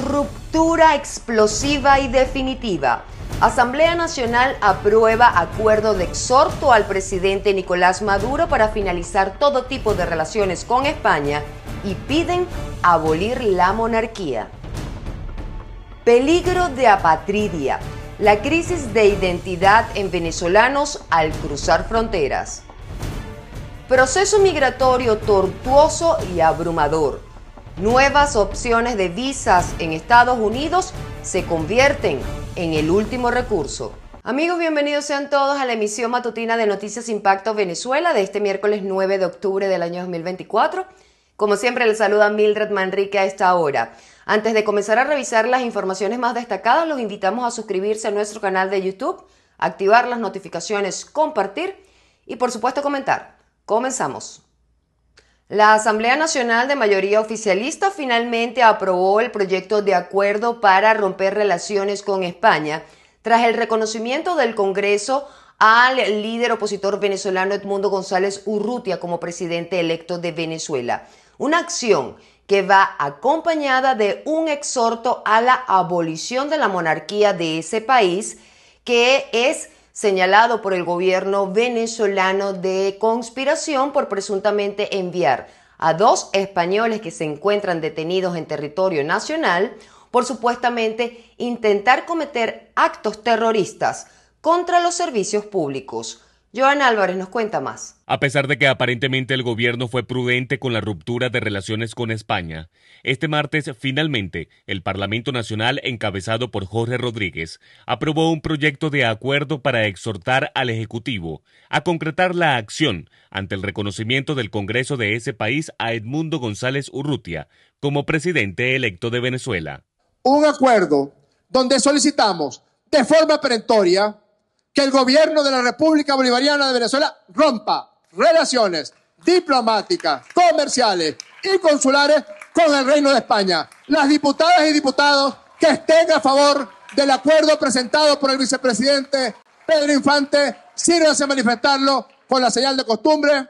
Ruptura explosiva y definitiva. Asamblea Nacional aprueba acuerdo de exhorto al presidente Nicolás Maduro para finalizar todo tipo de relaciones con España y piden abolir la monarquía. Peligro de apatridia. La crisis de identidad en venezolanos al cruzar fronteras. Proceso migratorio tortuoso y abrumador. Nuevas opciones de visas en Estados Unidos se convierten en el último recurso. Amigos, bienvenidos sean todos a la emisión matutina de Noticias Impacto Venezuela de este miércoles 9 de octubre del año 2024. Como siempre, les saluda Mildred Manrique a esta hora. Antes de comenzar a revisar las informaciones más destacadas, los invitamos a suscribirse a nuestro canal de YouTube, activar las notificaciones, compartir y por supuesto comentar. Comenzamos. La Asamblea Nacional de mayoría oficialista finalmente aprobó el proyecto de acuerdo para romper relaciones con España tras el reconocimiento del Congreso al líder opositor venezolano Edmundo González Urrutia como presidente electo de Venezuela. Una acción que va acompañada de un exhorto a la abolición de la monarquía de ese país, que es señalado por el gobierno venezolano de conspiración por presuntamente enviar a dos españoles que se encuentran detenidos en territorio nacional por supuestamente intentar cometer actos terroristas contra los servicios públicos. Joan Álvarez nos cuenta más. A pesar de que aparentemente el gobierno fue prudente con la ruptura de relaciones con España, este martes finalmente el Parlamento Nacional, encabezado por Jorge Rodríguez, aprobó un proyecto de acuerdo para exhortar al Ejecutivo a concretar la acción ante el reconocimiento del Congreso de ese país a Edmundo González Urrutia como presidente electo de Venezuela. Un acuerdo donde solicitamos de forma perentoria que el gobierno de la República Bolivariana de Venezuela rompa relaciones diplomáticas, comerciales y consulares con el Reino de España. Las diputadas y diputados que estén a favor del acuerdo presentado por el vicepresidente Pedro Infante, sírvanse a manifestarlo con la señal de costumbre.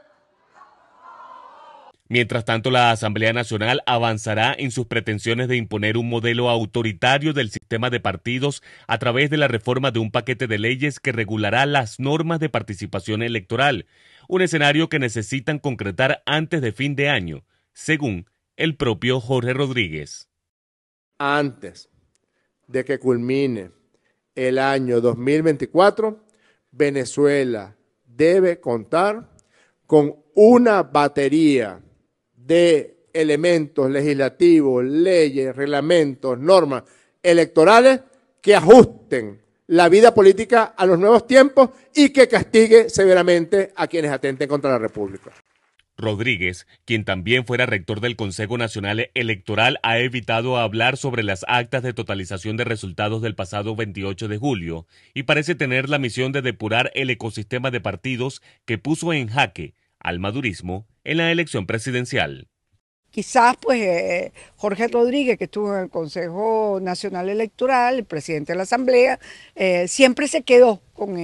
Mientras tanto, la Asamblea Nacional avanzará en sus pretensiones de imponer un modelo autoritario del sistema de partidos a través de la reforma de un paquete de leyes que regulará las normas de participación electoral, un escenario que necesitan concretar antes de fin de año, según el propio Jorge Rodríguez. Antes de que culmine el año 2024, Venezuela debe contar con una batería de elementos legislativos, leyes, reglamentos, normas electorales que ajusten la vida política a los nuevos tiempos y que castigue severamente a quienes atenten contra la República. Rodríguez, quien también fuera rector del Consejo Nacional Electoral, ha evitado hablar sobre las actas de totalización de resultados del pasado 28 de julio y parece tener la misión de depurar el ecosistema de partidos que puso en jaque al madurismo en la elección presidencial. Quizás Jorge Rodríguez, que estuvo en el Consejo Nacional Electoral, el presidente de la Asamblea, siempre se quedó con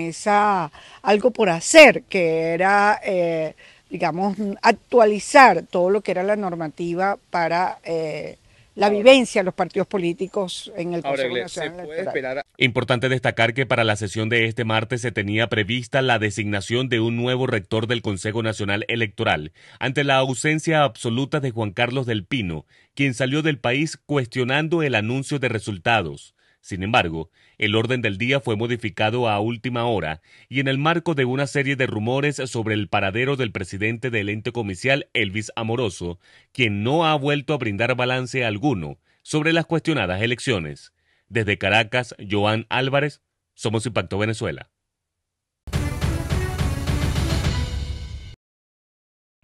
algo por hacer, que era, actualizar todo lo que era la normativa para la vivencia de los partidos políticos en el Consejo Nacional Electoral. Importante destacar que para la sesión de este martes se tenía prevista la designación de un nuevo rector del Consejo Nacional Electoral, ante la ausencia absoluta de Juan Carlos del Pino, quien salió del país cuestionando el anuncio de resultados. Sin embargo, el orden del día fue modificado a última hora y en el marco de una serie de rumores sobre el paradero del presidente del ente comicial, Elvis Amoroso, quien no ha vuelto a brindar balance alguno sobre las cuestionadas elecciones. Desde Caracas, Joan Álvarez, Somos Impacto Venezuela.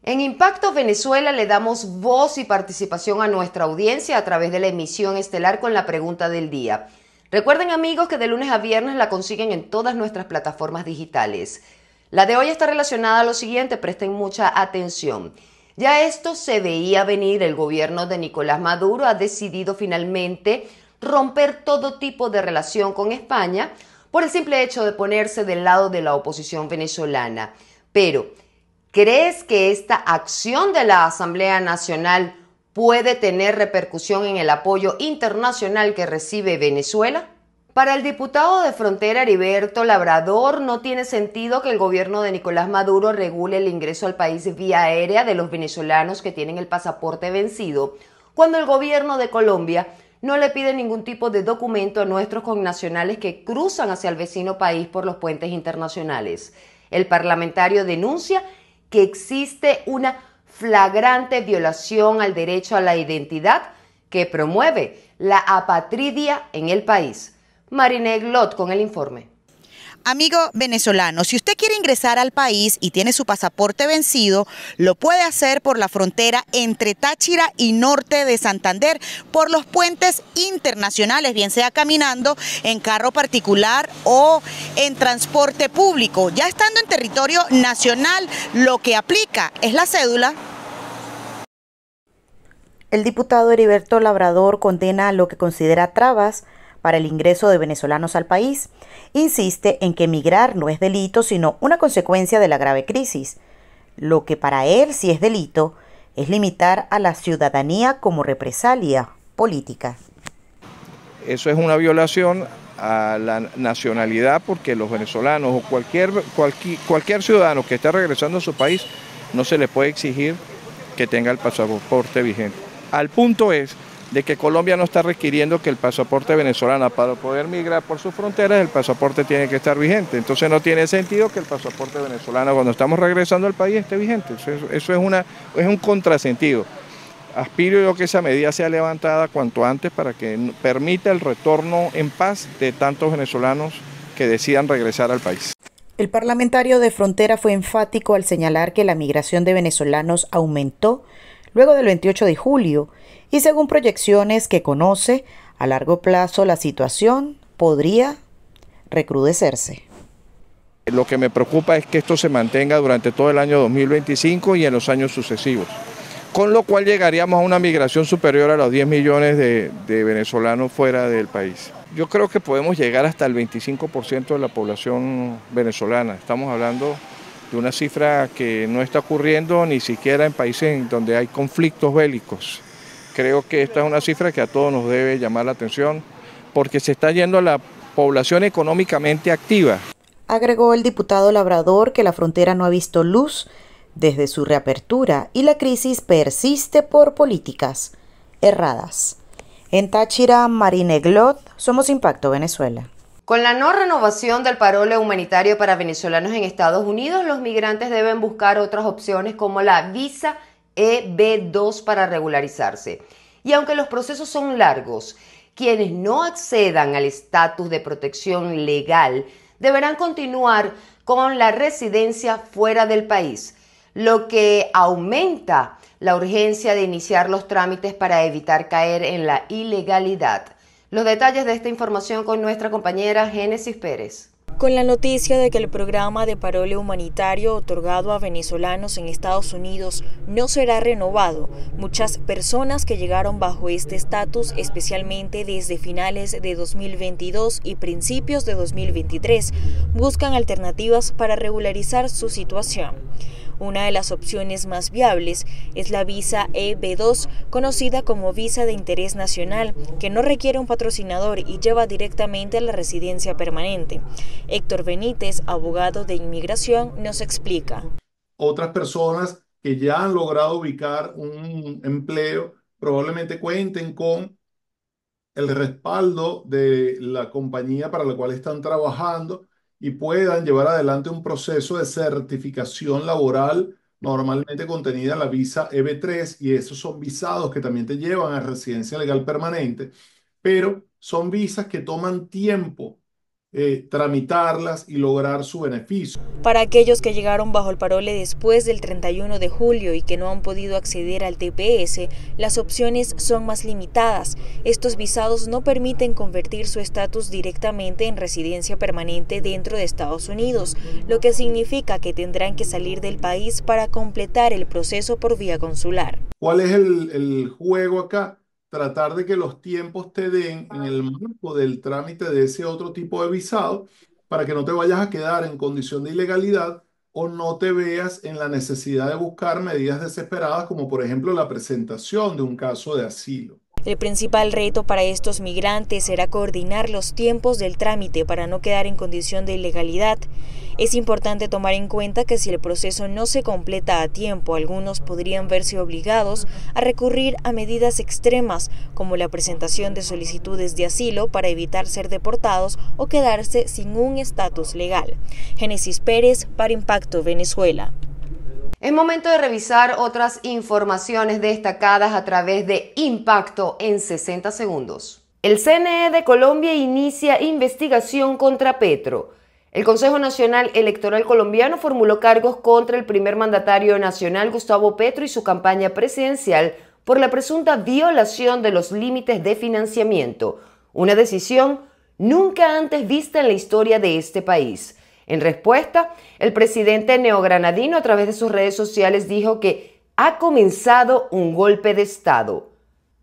En Impacto Venezuela le damos voz y participación a nuestra audiencia a través de la emisión estelar con la pregunta del día. Recuerden, amigos, que de lunes a viernes la consiguen en todas nuestras plataformas digitales. La de hoy está relacionada a lo siguiente, presten mucha atención. Ya esto se veía venir, el gobierno de Nicolás Maduro ha decidido finalmente romper todo tipo de relación con España por el simple hecho de ponerse del lado de la oposición venezolana. Pero, ¿crees que esta acción de la Asamblea Nacional puede tener repercusión en el apoyo internacional que recibe Venezuela? Para el diputado de Frontera Heriberto Labrador, no tiene sentido que el gobierno de Nicolás Maduro regule el ingreso al país vía aérea de los venezolanos que tienen el pasaporte vencido, cuando el gobierno de Colombia no le pide ningún tipo de documento a nuestros connacionales que cruzan hacia el vecino país por los puentes internacionales. El parlamentario denuncia que existe una flagrante violación al derecho a la identidad que promueve la apatridia en el país. Marine Glot con el informe. Amigo venezolano, si usted quiere ingresar al país y tiene su pasaporte vencido, lo puede hacer por la frontera entre Táchira y norte de Santander, por los puentes internacionales, bien sea caminando, en carro particular o en transporte público. Ya estando en territorio nacional, lo que aplica es la cédula. El diputado Heriberto Labrador condena lo que considera trabas para el ingreso de venezolanos al país. Insiste en que emigrar no es delito, sino una consecuencia de la grave crisis. Lo que para él sí es delito es limitar a la ciudadanía como represalia política. Eso es una violación a la nacionalidad, porque los venezolanos o cualquier ciudadano que esté regresando a su país no se le puede exigir que tenga el pasaporte vigente. Al punto es de que Colombia no está requiriendo que el pasaporte venezolano, para poder migrar por sus fronteras, el pasaporte tiene que estar vigente. Entonces no tiene sentido que el pasaporte venezolano, cuando estamos regresando al país, esté vigente. Eso es un contrasentido. Aspiro yo que esa medida sea levantada cuanto antes para que permita el retorno en paz de tantos venezolanos que decidan regresar al país. El parlamentario de Frontera fue enfático al señalar que la migración de venezolanos aumentó luego del 28 de julio, y según proyecciones que conoce, a largo plazo la situación podría recrudecerse. Lo que me preocupa es que esto se mantenga durante todo el año 2025 y en los años sucesivos, con lo cual llegaríamos a una migración superior a los 10 millones de venezolanos fuera del país. Yo creo que podemos llegar hasta el 25% de la población venezolana. Estamos hablando de una cifra que no está ocurriendo ni siquiera en países en donde hay conflictos bélicos. Creo que esta es una cifra que a todos nos debe llamar la atención, porque se está yendo a la población económicamente activa. Agregó el diputado Labrador que la frontera no ha visto luz desde su reapertura y la crisis persiste por políticas erradas. En Táchira, Marine Glot, Somos Impacto Venezuela. Con la no renovación del parole humanitario para venezolanos en Estados Unidos, los migrantes deben buscar otras opciones como la visa EB2 para regularizarse. Y aunque los procesos son largos, quienes no accedan al estatus de protección legal deberán continuar con la residencia fuera del país, lo que aumenta la urgencia de iniciar los trámites para evitar caer en la ilegalidad. Los detalles de esta información con nuestra compañera Génesis Pérez. Con la noticia de que el programa de parole humanitario otorgado a venezolanos en Estados Unidos no será renovado, muchas personas que llegaron bajo este estatus, especialmente desde finales de 2022 y principios de 2023, buscan alternativas para regularizar su situación. Una de las opciones más viables es la visa EB2, conocida como visa de interés nacional, que no requiere un patrocinador y lleva directamente a la residencia permanente. Héctor Benítez, abogado de inmigración, nos explica. Otras personas que ya han logrado ubicar un empleo probablemente cuenten con el respaldo de la compañía para la cual están trabajando y puedan llevar adelante un proceso de certificación laboral normalmente contenida en la visa EB3, y esos son visados que también te llevan a residencia legal permanente, pero son visas que toman tiempo tramitarlas y lograr su beneficio. Para aquellos que llegaron bajo el parole después del 31 de julio y que no han podido acceder al TPS, las opciones son más limitadas. Estos visados no permiten convertir su estatus directamente en residencia permanente dentro de Estados Unidos, lo que significa que tendrán que salir del país para completar el proceso por vía consular. ¿Cuál es el juego acá? Tratar de que los tiempos te den en el marco del trámite de ese otro tipo de visado para que no te vayas a quedar en condición de ilegalidad o no te veas en la necesidad de buscar medidas desesperadas como por ejemplo la presentación de un caso de asilo. El principal reto para estos migrantes será coordinar los tiempos del trámite para no quedar en condición de ilegalidad. Es importante tomar en cuenta que si el proceso no se completa a tiempo, algunos podrían verse obligados a recurrir a medidas extremas, como la presentación de solicitudes de asilo para evitar ser deportados o quedarse sin un estatus legal. Génesis Pérez para Impacto Venezuela. Es momento de revisar otras informaciones destacadas a través de Impacto en 60 segundos. El CNE de Colombia inicia investigación contra Petro. El Consejo Nacional Electoral colombiano formuló cargos contra el primer mandatario nacional Gustavo Petro y su campaña presidencial por la presunta violación de los límites de financiamiento, una decisión nunca antes vista en la historia de este país. En respuesta, el presidente neogranadino a través de sus redes sociales dijo que ha comenzado un golpe de Estado.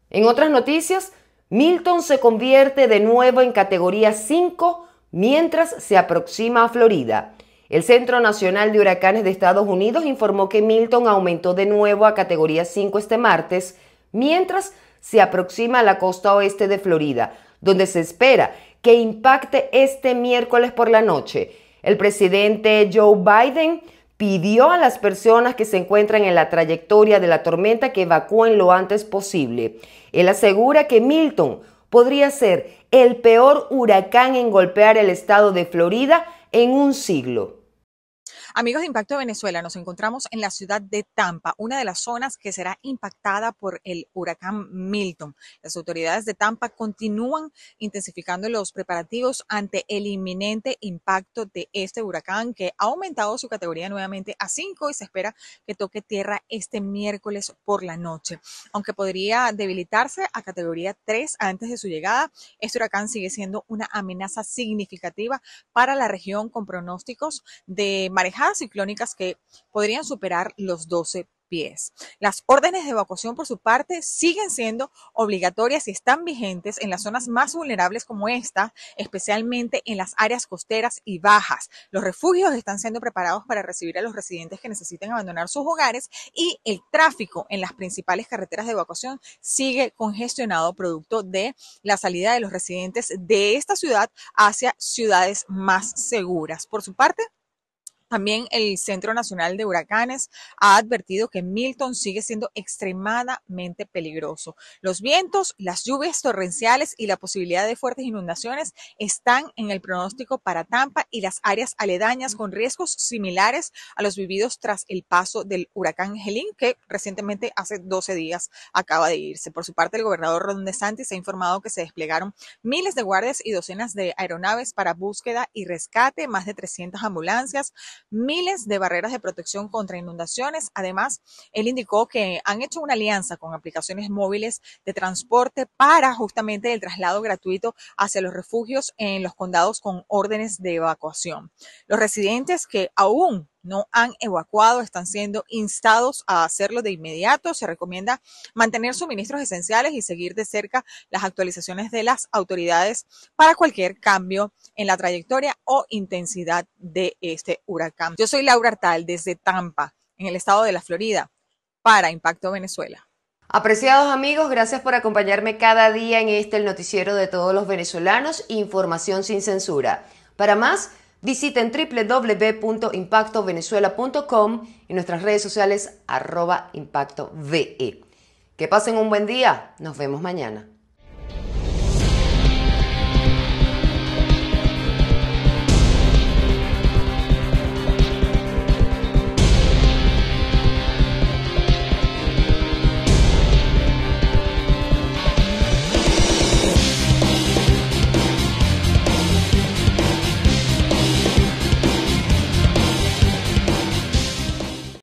En otras noticias, Milton se convierte de nuevo en categoría 5 mientras se aproxima a Florida. El Centro Nacional de Huracanes de Estados Unidos informó que Milton aumentó de nuevo a categoría 5 este martes, mientras se aproxima a la costa oeste de Florida, donde se espera que impacte este miércoles por la noche. El presidente Joe Biden pidió a las personas que se encuentran en la trayectoria de la tormenta que evacúen lo antes posible. Él asegura que Milton podría ser el peor huracán en golpear el estado de Florida en un siglo. Amigos de Impacto Venezuela, nos encontramos en la ciudad de Tampa, una de las zonas que será impactada por el huracán Milton. Las autoridades de Tampa continúan intensificando los preparativos ante el inminente impacto de este huracán que ha aumentado su categoría nuevamente a 5 y se espera que toque tierra este miércoles por la noche. Aunque podría debilitarse a categoría 3 antes de su llegada, este huracán sigue siendo una amenaza significativa para la región con pronósticos de marejadas ciclónicas que podrían superar los 12 pies. Las órdenes de evacuación, por su parte, siguen siendo obligatorias y están vigentes en las zonas más vulnerables como esta, especialmente en las áreas costeras y bajas. Los refugios están siendo preparados para recibir a los residentes que necesiten abandonar sus hogares y el tráfico en las principales carreteras de evacuación sigue congestionado producto de la salida de los residentes de esta ciudad hacia ciudades más seguras. Por su parte, también el Centro Nacional de Huracanes ha advertido que Milton sigue siendo extremadamente peligroso. Los vientos, las lluvias torrenciales y la posibilidad de fuertes inundaciones están en el pronóstico para Tampa y las áreas aledañas con riesgos similares a los vividos tras el paso del huracán Helene, que recientemente hace 12 días acaba de irse. Por su parte, el gobernador Ron DeSantis ha informado que se desplegaron miles de guardias y docenas de aeronaves para búsqueda y rescate, más de 300 ambulancias, miles de barreras de protección contra inundaciones. Además, él indicó que han hecho una alianza con aplicaciones móviles de transporte para justamente el traslado gratuito hacia los refugios en los condados con órdenes de evacuación. Los residentes que aún no han evacuado están siendo instados a hacerlo de inmediato. Se recomienda mantener suministros esenciales y seguir de cerca las actualizaciones de las autoridades para cualquier cambio en la trayectoria o intensidad de este huracán. Yo soy Laura Artal desde Tampa, en el estado de la Florida, para Impacto Venezuela. Apreciados amigos, gracias por acompañarme cada día en el noticiero de todos los venezolanos, información sin censura. Para más, visiten www.impactovenezuela.com y nuestras redes sociales @ImpactoVE. Que pasen un buen día. Nos vemos mañana.